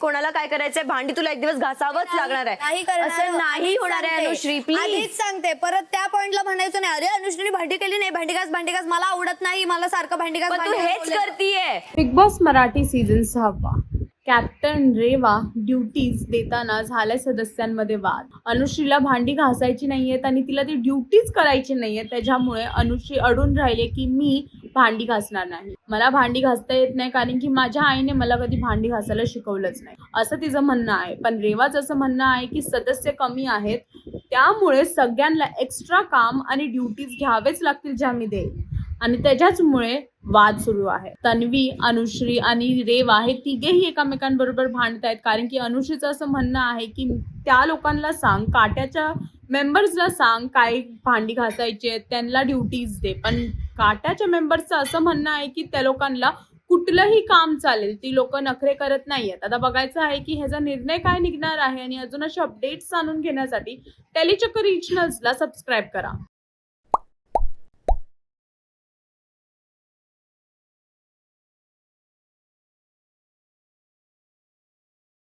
कोणाला काय करायचंय, भांडी तुला एक दिवस घासावंच लागणार आहे. असं नाही होणार आहे अनुश्री, प्लीज. आधीच सांगते, परत त्या पॉइंटला म्हणायचं नाही, अरे अनुश्रीने भांडी केली नाही, भांडी घास मला आवडत नाही, मला सारखं भांडी घास. पण तू हेच करतीये. Bigg Boss Marathi season 6 captain Reva duties देताना झाल्या सदस्यांमध्ये वाद. अनुश्रीला भांडी घासायची नाहीयेत आणि तिला ती ड्युटीज करायची नाहीये, त्याच्यामुळे अनुश्री अडून राहिले की मी भांडी घासणार नाही, मला भांडी घासता येत नाही कारण की माझ्या आईने मला कधी भांडी घासायला शिकवलंच नाही, असं तिचं म्हणणं आहे. पण रेवाचं असं म्हणणं आहे की सदस्य कमी आहेत, त्यामुळे सगळ्यांना एक्स्ट्रा काम आणि ड्युटीज घ्यावेच लागतील ज्या मी देईल, आणि त्याच्याचमुळे वाद सुरू आहे. तन्वी, अनुश्री आणि रेवा हे तिघेही एकमेकांबरोबर भांडत आहेत, कारण की अनुश्रीचं असं म्हणणं आहे की त्या लोकांना सांग, काट्याच्या मेंबर्सला सांग काय भांडी घासायची आहेत, त्यांना ड्युटीज दे. पण काट्याच्या मेंबर्सचं असं म्हणणं आहे की त्या लोकांना कुठलंही काम चालेल, ती लोक नखरे करत नाहीयेत. आता बघायचं आहे की ह्याचा निर्णय काय निघणार आहे, आणि अजून अशा अपडेट्स जाणून घेण्यासाठी टेलीचक्कर रिजनल्सला सबस्क्राईब करा.